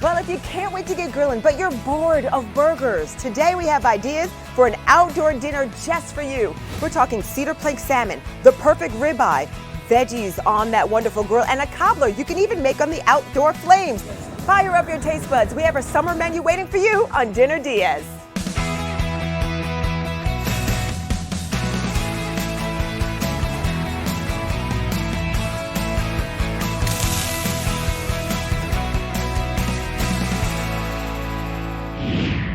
Well, if you can't wait to get grilling, but you're bored of burgers, today we have ideas for an outdoor dinner just for you. We're talking cedar plank salmon, the perfect ribeye, veggies on that wonderful grill, and a cobbler you can even make on the outdoor flames. Fire up your taste buds. We have our summer menu waiting for you on Dinner DeeAs.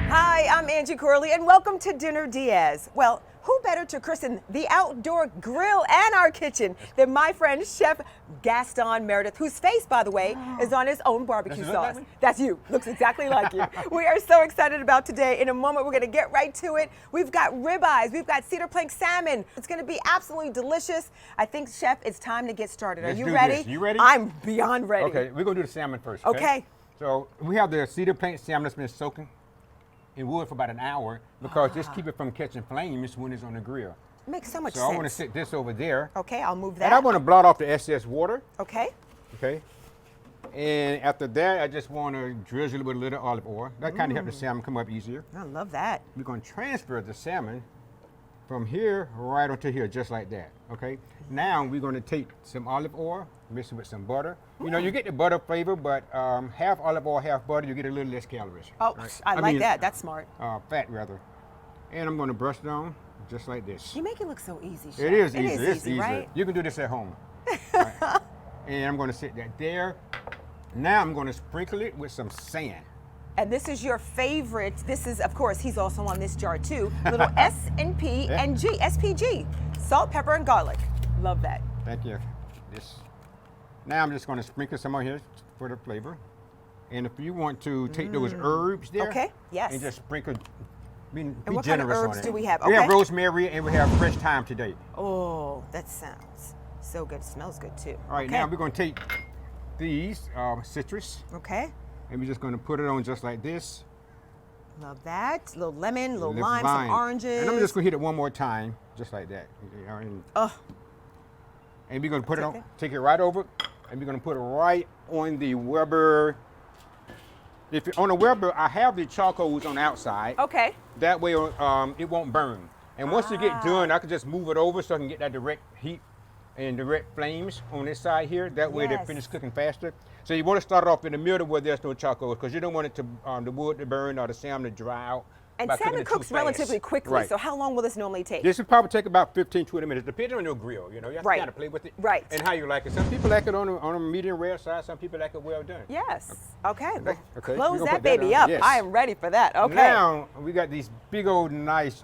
Hi, I'm Angie Corley, and welcome to Dinner DeeAs. Well, who better to christen the outdoor grill and our kitchen than my friend Chef Gaston Merideth, whose face, by the way, is on his own barbecue sauce. That's you. Looks exactly like you. We are so excited about today. In a moment, we're going to get right to it. We've got ribeyes. We've got cedar plank salmon. It's going to be absolutely delicious. I think, Chef, it's time to get started. Are you ready? You ready? I'm beyond ready. Okay, we're going to do the salmon first. Okay. So we have the cedar plank salmon that's been soaking in wood for about an hour because just keep it from catching flames when it's on the grill. Makes so much So sense. I want to sit this over there. Okay, I'll move that. And I want to blot off the excess water. Okay. Okay. And after that, I just want to drizzle with a little olive oil. That kind of helps the salmon come up easier. I love that. We're going to transfer the salmon from here right onto here, just like that. Okay. Now we're going to take some olive oil, mix it with some butter. You know, you get the butter flavor, but half olive oil, half butter, you get a little less calories. Oh, right? I like that. That's smart. Fat rather. And I'm going to brush it on just like this. You make it look so easy, Chef. It is easy. It's easy, right? You can do this at home. Right. And I'm going to sit that there. Now I'm going to sprinkle it with some sand. And this is your favorite. This is, of course, he's also on this jar too. Little S&P and G, SPG. Salt, pepper, and garlic. Love that. Thank you. Now I'm just going to sprinkle some on here for the flavor. And if you want to take those herbs there, Okay, yes. and just sprinkle, be what generous kind of herbs on it. do we have? We have Okay. rosemary and we have fresh thyme today. Oh, that sounds so good. Smells good too. All right, Okay. now we're going to take these citrus, Okay. and we're just going to put it on just like this. Love that. A little lemon, a little Lip lime, some oranges. And I'm just going to hit it one more time, just like that. Oh, And we're going to put it okay. on, take it right over, and we're going to put it right on the Weber. If on the Weber, I have the charcoals on the outside. okay. That way it won't burn. And once you get done, I can just move it over so I can get that direct heat and direct flames on this side here. That way they Yes. finish cooking faster. So you want to start it off in the middle where there's no charcoal because you don't want it to the wood to burn or the salmon to dry out. And by cooking salmon it too cooks fast. relatively quickly. Right. So how long will this normally take? This will probably take about 15, 20 minutes, depending on your grill. You know, you have Right. to kind of play with it. Right. And how you like it. Some people like it on a medium rare side. Some people like it well done. Yes. Okay. Well, Okay, close we're gonna that put that baby on. up. Yes. I am ready for that. Okay. Now we got these big old nice,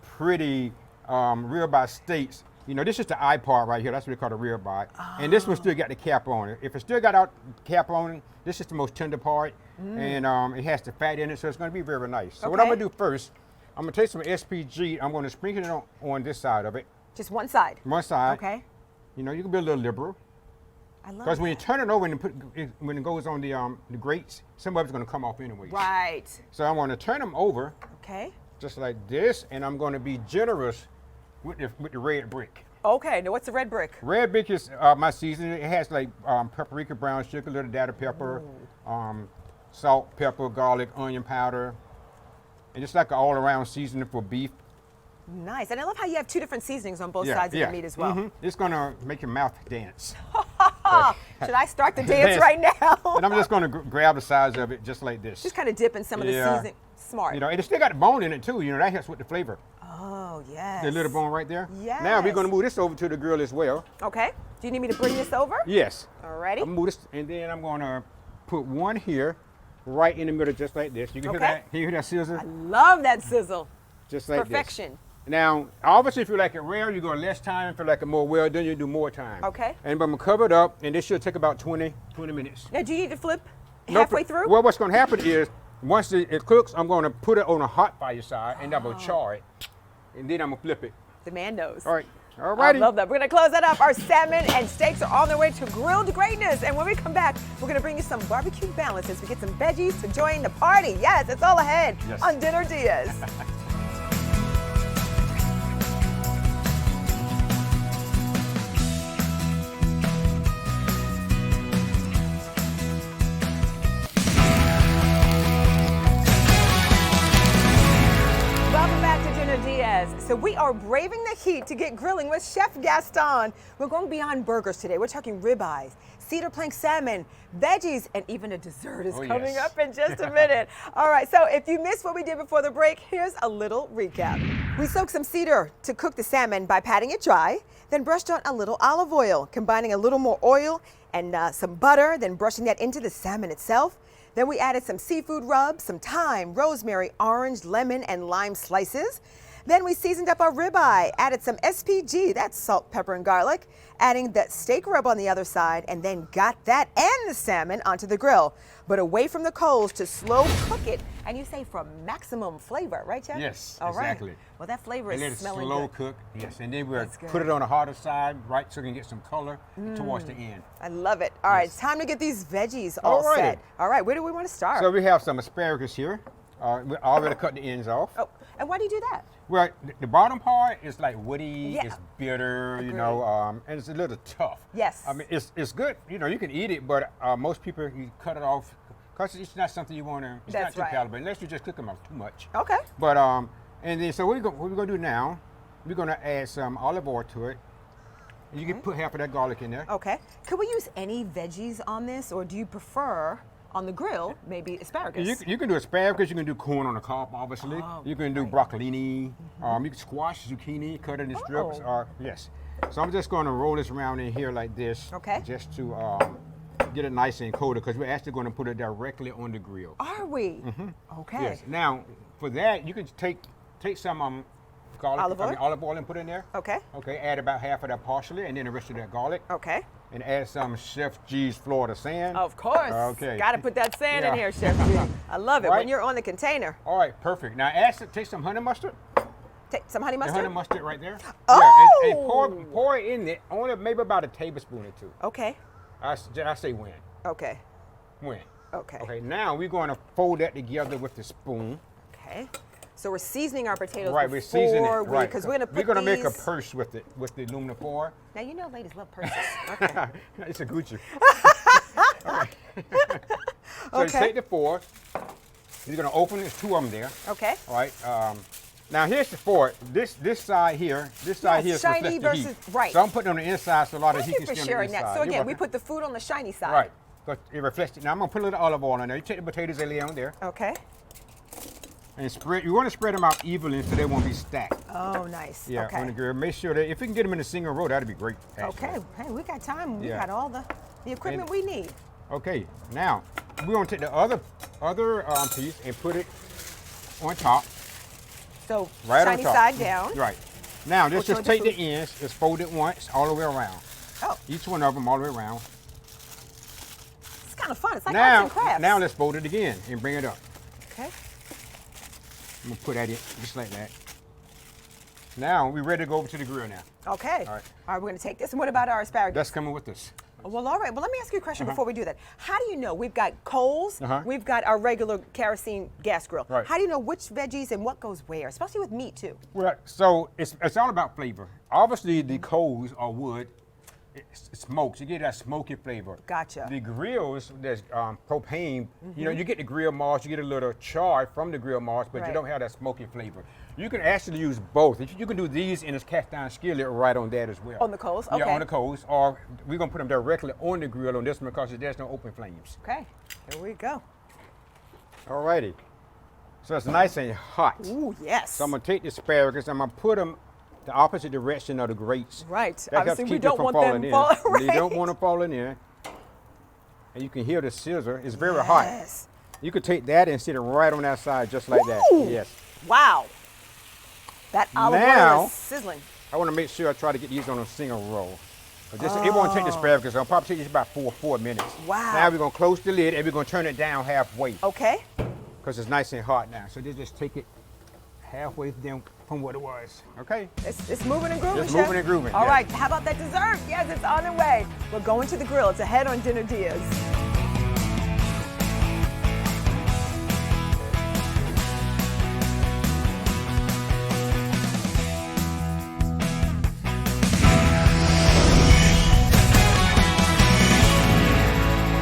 pretty ribeye steaks. You know, this is the eye part right here. That's what we call the ribeye. And this one still got the cap on it. If it still got out cap on it, this is the most tender part. And it has the fat in it, so it's going to be very nice. So what I'm Okay. going to do first, I'm going to take some SPG. I'm going to sprinkle it on this side of it. Just one side. One side. Okay. You know, you can be a little liberal. I love Because when you that. turn it over and when it goes on the grates, some of it's going to come off anyway. Right. So I'm going to turn them over Okay. just like this, and I'm going to be generous with the red brick. Okay. Now what's the red brick? Red brick is my seasoning. It has like paprika, brown sugar, little data pepper, salt, pepper, garlic, onion powder, and it's like an all-around seasoning for beef. Nice. And I love how you have two different seasonings on both sides of the meat as well. Mhm. It's going to make your mouth dance. Should I start the dance right now? And I'm just going to grab the sides of it just like this. Just kind of dip in some of the Yeah. seasoning. Smart. You know, and it's still got the bone in it too. You know, that helps with the flavor. Oh, yes. The little bone right there. Yes. Now we're going to move this over to the grill as well. Okay. Do you need me to bring this over? Yes. Alrighty. I'm gonna move this, and then I'm going to put one here, right in the middle, just like this. You can hear Okay. that? Can you hear that sizzle? I love that sizzle. Just like Perfection. this. Now, obviously, if you like it rare, you go less time. If you like it more well done, you do more time. Okay. And I'm gonna cover it up, and this should take about 20 minutes. Now, do you need to flip No, halfway through? Well, what's going to happen is once it cooks, I'm going to put it on a hot fire side, and I'm gonna char it, and then I'm gonna flip it. The man knows. All right. All I righty. love that. We're going to close that up. Our salmon and steaks are on their way to grilled greatness. And when we come back, we're going to bring you some barbecue balance as we get some veggies to join the party. Yes, it's all ahead Yes. on Dinner DeeAs. so we are braving the heat to get grilling with Chef Gaston. We're going beyond burgers today. We're talking ribeyes, cedar plank salmon, veggies, and even a dessert is coming yes. up in just a minute. All right, so if you missed what we did before the break, here's a little recap. We soaked some cedar to cook the salmon by patting it dry, then brushed on a little olive oil, combining a little more oil and some butter, then brushing that into the salmon itself. Then we added some seafood rub, some thyme, rosemary, orange, lemon, and lime slices. Then we seasoned up our ribeye, added some SPG, that's salt, pepper, and garlic, adding the steak rub on the other side, and then got that and the salmon onto the grill, but away from the coals to slow cook it, and you say for maximum flavor, right, Chef? Yes, All right. exactly. Well, that flavor And let is it smelling slow good. cook, yes, and then we'll That's good. put it on the harder side, right, so we can get some color towards the end. I love it. All right, Yes. it's time to get these veggies all Alrighty. set. All right, where do we want to start? So we have some asparagus here. We already cut the ends off. Oh, and why do you do that? Well, the bottom part is like woody, Yeah. it's bitter, you Agreed. know, and it's a little tough. Yes. I mean, it's good, you know, you can eat it, but most people, you cut it off because it's not something you want to, it's That's not too right. palatable, unless you just cook them up too much. Okay. But, and then, so what we're going to do now, we're going to add some olive oil to it. And you can put half of that garlic in there. Okay. Could we use any veggies on this, or do you prefer on the grill maybe asparagus? You can do asparagus, you can do corn on the cob, obviously. Oh, You can do broccolini, you can squash, zucchini, cut it in strips, Oh. or yes. So I'm just going to roll this around in here like this, Okay. just to get it nice and coated, because we're actually going to put it directly on the grill. Are we? Okay. Yes. Now, for that, you can take some garlic, Olive oil? and put in there. Okay. Okay. Add about half of that parsley, and then the rest of that garlic, Okay. and add some Chef G's Florida sand. Of course. Okay. Got to put that sand in Yeah. here, Chef G. I love it when Right. you're on the container. All right. Perfect. Now, take some honey mustard. Take some honey The mustard. honey mustard right there. Oh! Yeah, and pour it in it, only maybe about a tablespoon or two. Okay. I say when. Okay. When. Okay. Okay, now we're going to fold that together with the spoon. Okay. So we're seasoning our potatoes Right, we're seasoning it. Right. because we're going to put We're going to make a these- purse with the aluminum foil. Now you know ladies love purses. Okay. It's a Gucci. Okay. So Okay. you take the foil. You're going to open it. There's two of them there. Okay. All right. Now here's the foil. This side here. This side here shiny reflects the heat. versus- right. So I'm putting it on the inside so a lot of Thank heat you can for stay on the sharing inside. that. So You're again, we welcome. put the food on the shiny side. Right. Because it reflects it. Now I'm going to put a little olive oil in there. You take the potatoes they lay on there Okay. and spread. You want to spread them out evenly so they won't be stacked. Oh, nice. Yeah, Okay. on the grill. Make sure that if we can get them in a single row, that'd be great. actually. Okay. Hey, we got time. We Yeah. got all the equipment we need. Okay. Now we're going to take the other piece and put it on top. So Right shiny on top. side down. Right. Now just toward the take the food. ends, just fold it once all the way around. Oh, Each one of them all the way around. it's kind of fun. It's like arts Now, and crafts. now let's fold it again and bring it up. Okay. I'm gonna put that in just like that. Now we're ready to go over to the grill now. Okay. All right. All right, we're going to take this. And what about our asparagus? That's coming with us. Well, all right. Well, let me ask you a question before we do that. How do you know? We've got coals. Uh-huh. We've got our regular kerosene gas grill. Right. How do you know which veggies and what goes where, especially with meat too? Well, so it's all about flavor. Obviously, the coals or wood, it smokes. You get that smoky flavor. Gotcha. The grills, there's propane. You know, you get the grill moss, you get a little char from the grill moss, but Right. you don't have that smoky flavor. You can actually use both. You can do these in this cast iron skillet right on that as well. On the coals? Yeah, Okay. on the coals. Or we're gonna put them directly on the grill on this one because there's no open flames. Okay. Here we go. Alrighty. So it's nice and hot. Ooh, yes. So I'm gonna take the asparagus, I'm gonna put them the opposite direction of the grates. Right. That helps Obviously, we keep them don't from want falling them in. fall. You don't right. want them falling in. And you can hear the sizzle. It's very hot. Yes. You could take that and sit it right on that side just like that. Ooh. Yes. Wow. That olive oil Now- is sizzling. I want to make sure I try to get these on a single roll. It won't take the asparagus. I'll probably take this about 4 minutes. Wow. Now we're gonna close the lid and we're gonna turn it down halfway Okay. because it's nice and hot now. So just take it halfway down from what it was. Okay. It's moving and grooving, It's Chef. moving and grooving, All yes. right. How about that dessert? Yes, it's on the way. We're going to the grill. It's ahead on Dinner Diaz.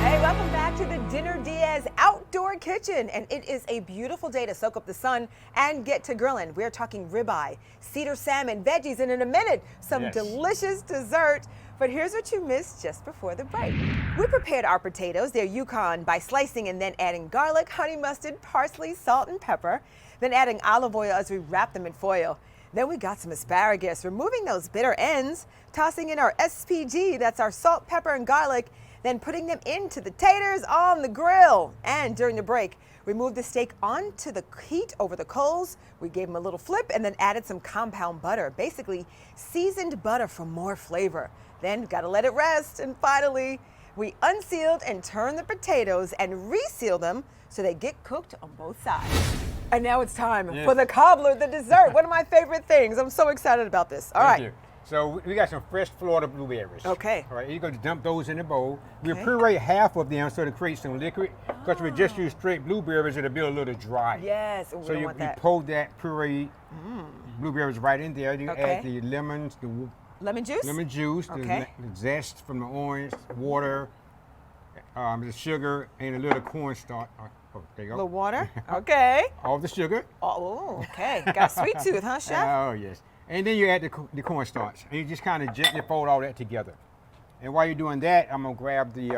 Hey, welcome back to the Dinner Diaz Outdoor outdoor kitchen, and it is a beautiful day to soak up the sun and get to grilling. We're talking ribeye, cedar salmon, veggies, and in a minute, some Yes. delicious dessert. But here's what you missed just before the break. We prepared our potatoes, they're Yukon, by slicing and then adding garlic, honey mustard, parsley, salt, and pepper, then adding olive oil as we wrap them in foil. Then we got some asparagus, removing those bitter ends, tossing in our SPG, that's our salt, pepper, and garlic, then putting them into the taters on the grill. And during the break, we moved the steak onto the heat over the coals. We gave them a little flip and then added some compound butter, basically seasoned butter for more flavor. Then gotta let it rest. And finally, we unsealed and turned the potatoes and resealed them so they get cooked on both sides. And now it's time for the cobbler, the dessert. One of my favorite things. I'm so excited about this. All right. Thank you. So we got some fresh Florida blueberries. Okay. All right, you're going to dump those in the bowl. We'll Okay. puree half of them so to create some liquid. Because we just use straight blueberries, it'll be a little dry. Yes, we So don't you want that. pour that puree blueberries right in there. You Okay. add the lemons, the Lemon juice? lemon juice, Okay. the zest from the orange, water, the sugar, and a little cornstarch. Oh, there you A go. little water. Okay. All the sugar. Oh, okay. Got a sweet tooth, huh, Chef? Oh, yes. And then you add the cornstarch. And you just kind of gently fold all that together. And while you're doing that, I'm going to grab the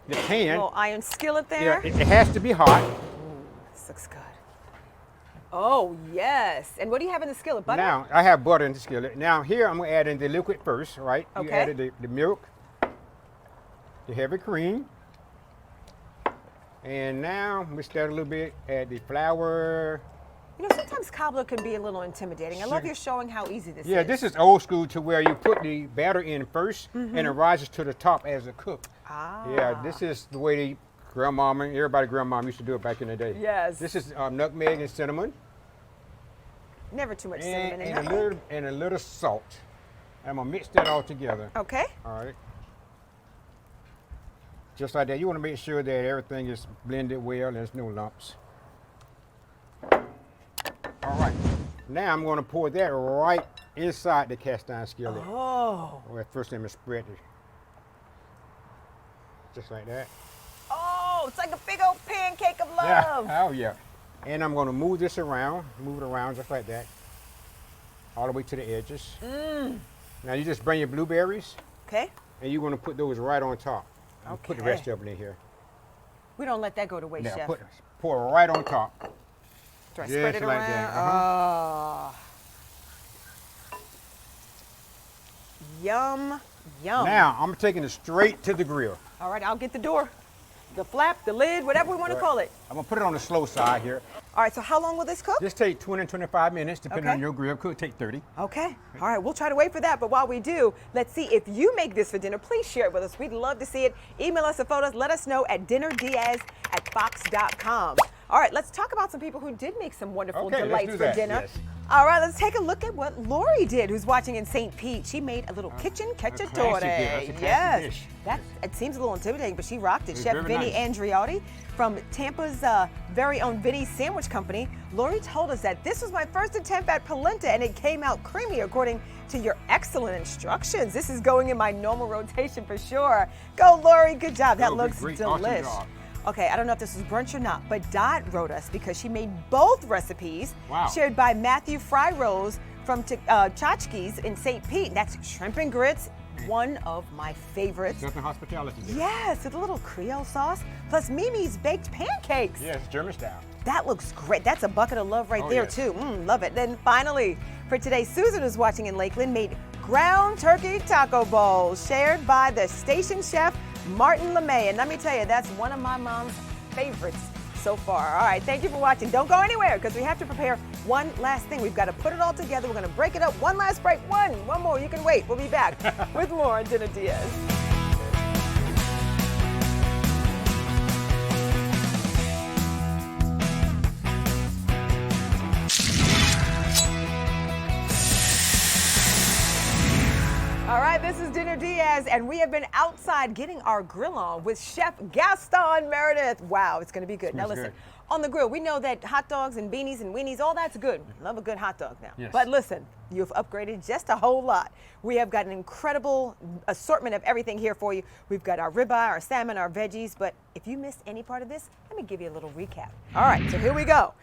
pan. Little iron skillet Yeah, there. it has to be hot. This looks good. Oh, yes. And what do you have in the skillet? Butter? Now, I have butter in the skillet. Now, here I'm going to add in the liquid first, right? You Okay. added the milk, the heavy cream. And now, mix that a little bit, add the flour. You know, sometimes cobbler can be a little intimidating. I love Sugar. you showing how easy this Yeah, is. this is old school to where you put the batter in first and it rises to the top as it cooks. Ah. Yeah, this is the way the grandmama, grandmama used to do it back in the day. Yes. This is nutmeg and cinnamon Never too much cinnamon in and nutmeg. a little salt. I'm gonna mix that all together. Okay. All right. Just like that. You want to make sure that everything is blended well. There's no lumps. All right. Now I'm going to pour that right inside the cast iron skillet. Oh. Well, first let me spread it. Just like that. Oh, it's like a big old pancake of Yeah. love. Oh, yeah. And I'm going to move this around, move it around just like that, all the way to the edges. Now you just bring your blueberries, Okay. and you're going to put those right on top. And Put the rest Okay. of them in here. We don't let that go to waste, Now Chef. pour right on top. Do I just spread it like around? that, Oh. Yum, yum. Now I'm taking it straight to the grill. All right, I'll get the door, the flap, the lid, whatever we want to Right. call it. I'm going to put it on the slow side here. All right, so how long will this cook? Just take 20 and 25 minutes, depending Okay. on your grill. Could take 30. Okay. All right, we'll try to wait for that. But while we do, let's see if you make this for dinner. Please share it with us. We'd love to see it. Email us the photos. Let us know at dinnerdiaz@fox.com. All right, let's talk about some people who did make some wonderful Okay, let's delights do for that, dinner. yes. All right, let's take a look at what Lori did, who's watching in St. Pete. She made a little kitchen classic cacciatore. dish. That's a classic Yes, dish. it seems a little intimidating, but she rocked it. It's Chef very Vinny nice. Andriotti from Tampa's very own Vinny's Sandwich Company. Lori told us that this was my first attempt at polenta, and it came out creamy according to your excellent instructions. This is going in my normal rotation for sure. Go, Lori. Good job. That Go, looks great, awesome delish. job. Okay, I don't know if this was brunch or not, but Dot wrote us because she made both recipes Wow. shared by Matthew Fry Rose from Tchotchke's in St. Pete. That's shrimp and grits, one of my favorites. Something hospitality. There. Yes, with a little Creole sauce, plus Mimi's baked pancakes. Yes, German style. That looks great. That's a bucket of love right Oh, there, yes. too. Love it. Then finally, for today, Susan, who's watching in Lakeland, made ground turkey taco bowls shared by the station chef, Martin LeMay. And let me tell you, that's one of my mom's favorites so far. All right, thank you for watching. Don't go anywhere because we have to prepare one last thing. We've got to put it all together. We're going to break it up. One last break. One more. You can wait. We'll be back with more on Dinner Diaz. All right, this is Dinner DeeAs, and we have been outside getting our grill on with Chef Gaston Merideth. Wow, it's going to be good. Now Smells listen, good. on the grill, we know that hot dogs and beanies and weenies, all that's good. Love a good hot dog now. Yes. But listen, you've upgraded just a whole lot. We have got an incredible assortment of everything here for you. We've got our ribeye, our salmon, our veggies, but if you missed any part of this, let me give you a little recap. All right, so here we go.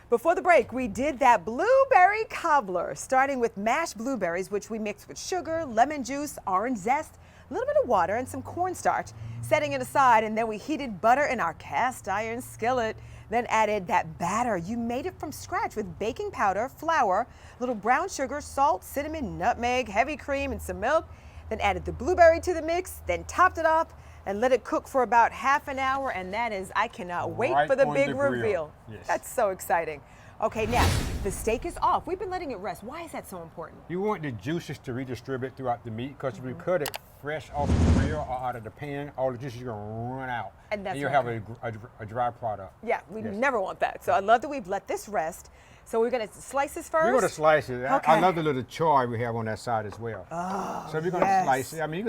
Before the break, we did that blueberry cobbler, starting with mashed blueberries, which we mixed with sugar, lemon juice, orange zest, a little bit of water, and some cornstarch, setting it aside, and then we heated butter in our cast iron skillet, then added that batter. You made it from scratch with baking powder, flour, little brown sugar, salt, cinnamon, nutmeg, heavy cream, and some milk, then added the blueberry to the mix, then topped it up, and let it cook for about half an hour, and that is, I cannot wait Right for the on big the grill. reveal. Yes. That's so exciting. Okay, now, the steak is off. We've been letting it rest. Why is that so important? You want the juices to redistribute throughout the meat, because if you cut it fresh off the grill or out of the pan, all the juices are going to run out. And that's you'll not have a dry product. Yeah, we Yes. never want that. So I love that we've let this rest. So we're going to slice this first? We're going to slice it. Okay. I love the little char we have on that side as well. Oh, so we're going to yes. slice it. I mean,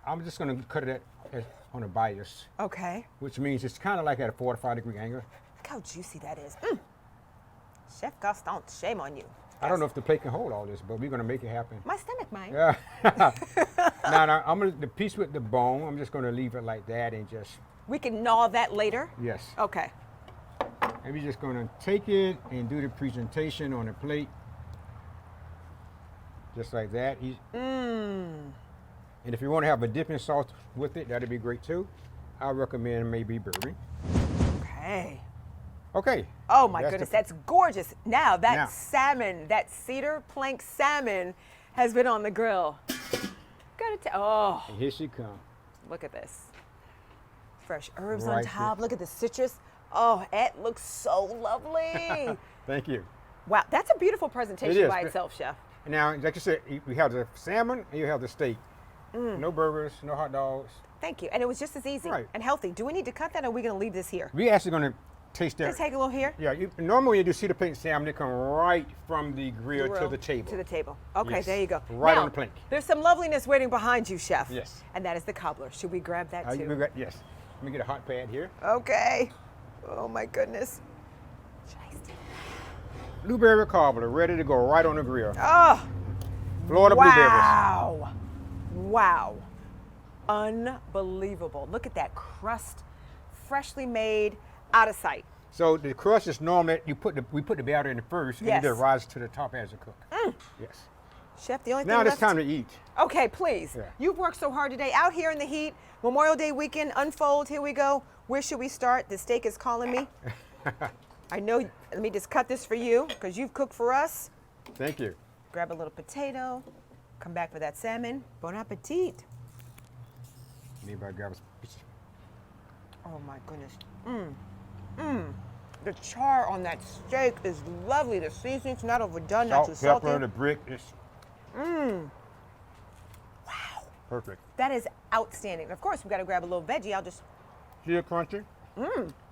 I'm just going to cut it on a bias, Okay. which means it's kind of like at a 45-degree angle. Look how juicy that is. Chef Gaston, shame on you. I don't know if the plate can hold all this, but we're going to make it happen. My stomach might. Yeah. now, the piece with the bone, I'm just going to leave it like that and just, We can gnaw that later? yes. Okay. And we're just going to take it and do the presentation on the plate. Just like that. And if you want to have a dipping sauce with it, that'd be great too. I recommend maybe bourbon. Okay. Okay. Oh my That's goodness, the- that's gorgeous. Now that Now. salmon, that cedar plank salmon has been on the grill. Oh, And here she comes. look at this. Fresh herbs on Right top. Look at the citrus. Oh, it looks so lovely. Thank you. Wow, that's a beautiful presentation It is. by itself, Chef. Now, like you said, we have the salmon and you have the steak. No burgers, no hot dogs. Thank you. And it was just as easy Right. and healthy. Do we need to cut that or are we going to leave this here? We actually going to taste that. Just take a little here. Yeah, normally when you do cedar plank salmon, they come right from the grill to the table. To the table. Okay, Yes. there you go. Right Now, on the plank. There's some loveliness waiting behind you, Chef. Yes. And that is the cobbler. Should we grab that too? Yes. Let me get a hot pad here. Okay. Oh my goodness. Blueberry cobbler, ready to go right on the grill. Oh, Florida blueberries. wow. Wow. Unbelievable. Look at that crust, freshly made, out of sight. So the crust is normally we put the batter in first, Yes. and it rises to the top as it cooks. Yes. Chef, the only thing Now it's left. time to eat. Okay, please. Yeah. You've worked so hard today out here in the heat. Memorial Day weekend, unfold. Here we go. Where should we start? The steak is calling me. I know. Let me just cut this for you because you've cooked for us. Thank you. Grab a little potato. Come back for that salmon. Bon appetit. Maybe I grab a piece. Oh my goodness. The char on that steak is lovely. The seasoning's not overdone, not too Salt, salty. pepper, the brick is. Wow. Perfect. That is outstanding. Of course, we've got to grab a little veggie. I'll just. Still crunchy.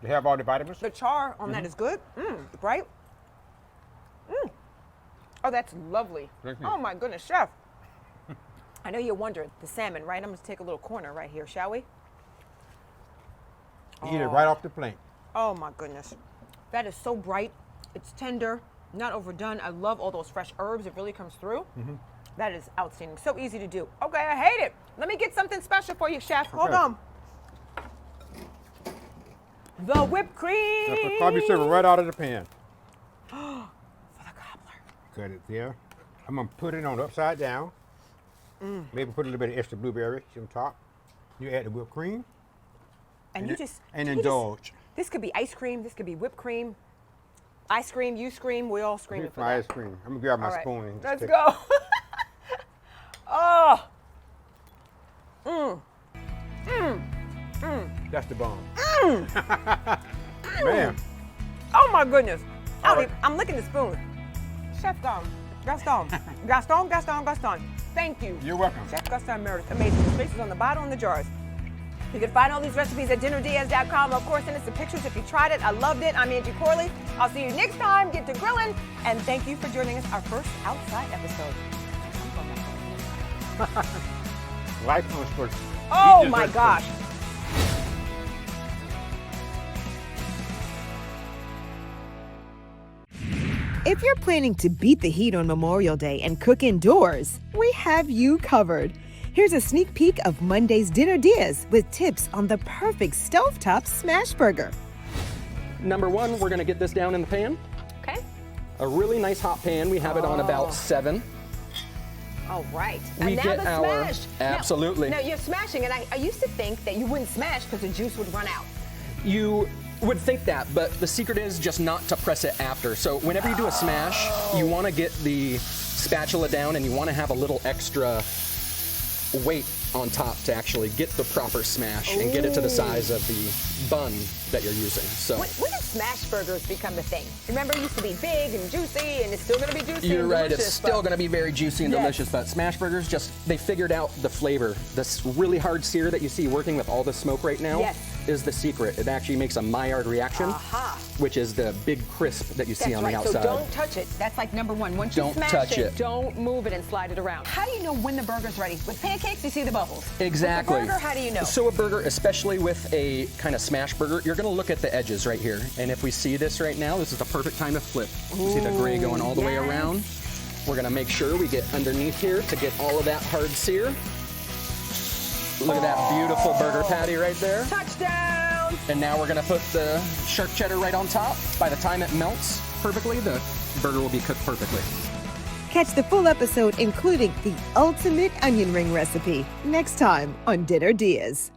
They have all the vitamins. The char on that is good. Right? Oh, that's lovely. Thank you. Oh my goodness, Chef. I know you're wondering, the salmon, right? I'm going to take a little corner right here, shall we? Eat it right off the plate. Oh my goodness. That is so bright. It's tender, not overdone. I love all those fresh herbs. It really comes through. That is outstanding. So easy to do. Okay, I hate it. Let me get something special for you, Chef. Hold Okay. on. The whipped cream. That's the coffee server right out of the pan. For the cobbler. Cut it there. I'm gonna put it on upside down. Maybe put a little bit of extra blueberry on top. You add the whipped cream. And you just and you just- indulge. This could be ice cream. This could be whipped cream. I scream, you scream. We all scream Here's for my that. ice cream. I'm gonna grab my All right, spoon and let's just go. Oh, That's the bomb. Man. oh my goodness. All right. I'm licking the spoon. Chef Gaston. Thank you. You're welcome. Chef Gaston Merideth, amazing. The spaces on the bottom and the jars. You can find all these recipes at dinnerdeas.com. Of course, send us some pictures if you tried it. I loved it. I'm Angie Corley. I'll see you next time. Get to grilling. And thank you for joining us, our first outside episode. Life on for Oh eat my dessert gosh. first. If you're planning to beat the heat on Memorial Day and cook indoors, we have you covered. Here's a sneak peek of Monday's Dinner Diaz with tips on the perfect stovetop smash burger. Number one, we're gonna get this down in the pan. Okay. A really nice hot pan. We have it on about 7. All right. We and now get the our- smash. absolutely. Now you're smashing, and I used to think that you wouldn't smash because the juice would run out. You would think that, but the secret is just not to press it after. So whenever you do a smash, you wanna get the spatula down and you wanna have a little extra weight on top to actually get the proper smash and get it to the size of the bun that you're using. So When did smash burgers become a thing? Remember, it used to be big and juicy, and it's still going to be juicy you're and right, delicious, it's still but- gonna be very juicy and Yes. delicious, but smash burgers they figured out the flavor. This really hard sear that you see working with all the smoke right now Yes. is the secret. It actually makes a Maillard reaction, Aha. which is the big crisp that you see That's on right. the outside. So don't touch it. That's like number one. Once you Don't smash touch it. don't move it and slide it around. How do you know when the burger's ready? With pancakes, you see the bubbles. Exactly. With the burger, how do you know? So a burger, especially with a kind of smash burger, you're gonna look at the edges right here. And if we see this right now, this is the perfect time to flip. You see the gray going all the way yes. around. We're gonna make sure we get underneath here to get all of that hard sear. Look at that beautiful burger patty right there. Touchdown! And now we're gonna put the sharp cheddar right on top. By the time it melts perfectly, the burger will be cooked perfectly. Catch the full episode, including the ultimate onion ring recipe, next time on Dinner Diaz.